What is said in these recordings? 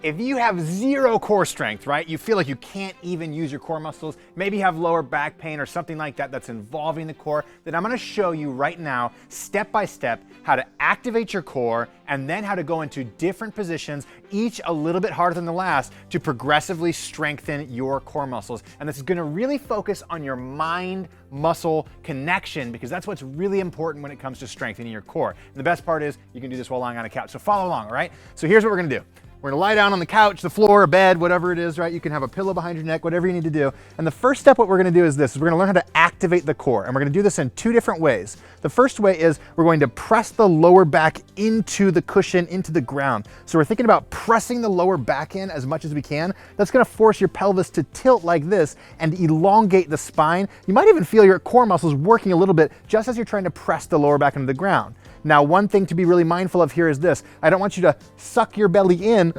If you have zero core strength, right, you feel like you can't even use your core muscles, maybe you have lower back pain or something like that that's involving the core, then I'm gonna show you right now, step by step, how to activate your core and then how to go into different positions, each a little bit harder than the last, to progressively strengthen your core muscles. And this is gonna really focus on your mind-muscle connection, because that's what's really important when it comes to strengthening your core. And the best part is you can do this while lying on a couch. So follow along, all right? So here's what we're gonna do. We're gonna lie down on the couch, the floor, a bed, whatever it is, right? You can have a pillow behind your neck, whatever you need to do. And the first step, what we're gonna do is this, is we're gonna learn how to activate the core. And we're gonna do this in two different ways. The first way is we're going to press the lower back into the cushion, into the ground. So we're thinking about pressing the lower back in as much as we can. That's gonna force your pelvis to tilt like this and elongate the spine. You might even feel your core muscles working a little bit just as you're trying to press the lower back into the ground. Now, one thing to be really mindful of here is this. I don't want you to suck your belly in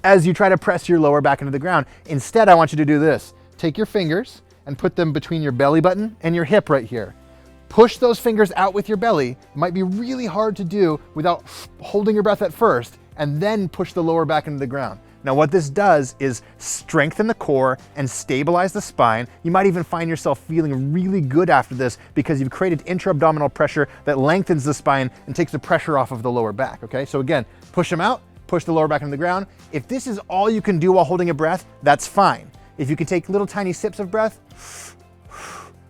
as you try to press your lower back into the ground. Instead, I want you to do this. Take your fingers and put them between your belly button and your hip right here. Push those fingers out with your belly. It might be really hard to do without holding your breath at first, and then push the lower back into the ground. Now, what this does is strengthen the core and stabilize the spine. You might even find yourself feeling really good after this because you've created intra-abdominal pressure that lengthens the spine and takes the pressure off of the lower back, okay? So again, push them out, push the lower back into the ground. If this is all you can do while holding a breath, that's fine. If you can take little tiny sips of breath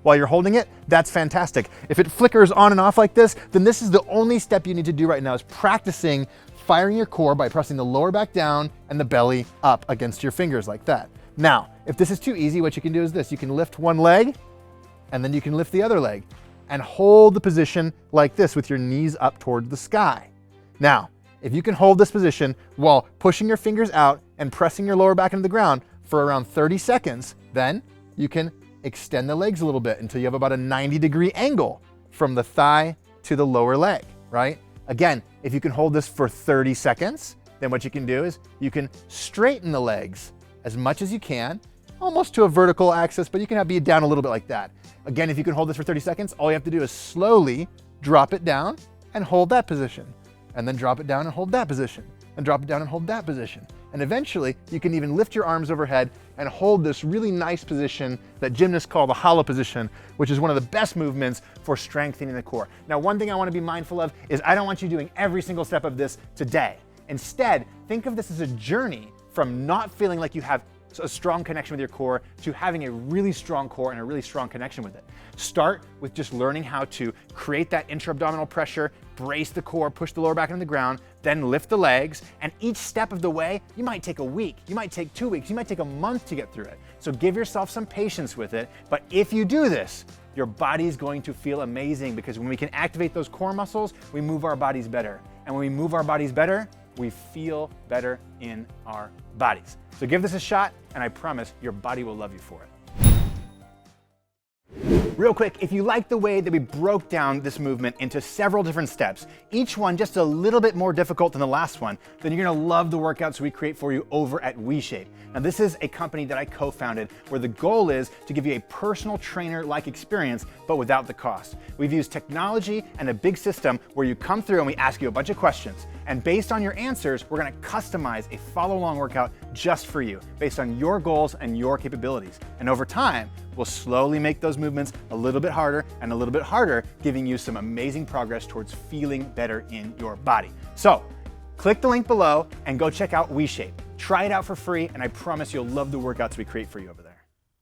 while you're holding it, that's fantastic. If it flickers on and off like this, then this is the only step you need to do right now, is practicing firing your core by pressing the lower back down and the belly up against your fingers like that. Now, if this is too easy, what you can do is this. You can lift one leg and then you can lift the other leg and hold the position like this with your knees up towards the sky. Now, if you can hold this position while pushing your fingers out and pressing your lower back into the ground for around 30 seconds, then you can extend the legs a little bit until you have about a 90-degree angle from the thigh to the lower leg, right? Again, if you can hold this for 30 seconds, then what you can do is you can straighten the legs as much as you can, almost to a vertical axis, but you can be down a little bit like that. Again, if you can hold this for 30 seconds, all you have to do is slowly drop it down and hold that position, and then drop it down and hold that position, and drop it down and hold that position. And eventually, you can even lift your arms overhead and hold this really nice position that gymnasts call the hollow position, which is one of the best movements for strengthening the core. Now, one thing I want to be mindful of is I don't want you doing every single step of this today. Instead, think of this as a journey from not feeling like you have a strong connection with your core to having a really strong core and a really strong connection with it. Start with just learning how to create that intra-abdominal pressure, brace the core, push the lower back into the ground, then lift the legs, and each step of the way, you might take a week, you might take 2 weeks, you might take a month to get through it. So give yourself some patience with it, but if you do this, your body is going to feel amazing, because when we can activate those core muscles, we move our bodies better. And when we move our bodies better, we feel better in our bodies. So give this a shot, and I promise your body will love you for it. Real quick, if you like the way that we broke down this movement into several different steps, each one just a little bit more difficult than the last one, then you're gonna love the workouts we create for you over at WeShape. Now, this is a company that I co-founded where the goal is to give you a personal trainer-like experience, but without the cost. We've used technology and a big system where you come through and we ask you a bunch of questions. And based on your answers, we're gonna customize a follow-along workout just for you, based on your goals and your capabilities. And over time, we'll slowly make those movements a little bit harder and a little bit harder, giving you some amazing progress towards feeling better in your body. So, click the link below and go check out WeShape. Try it out for free, and I promise you'll love the workouts we create for you over there.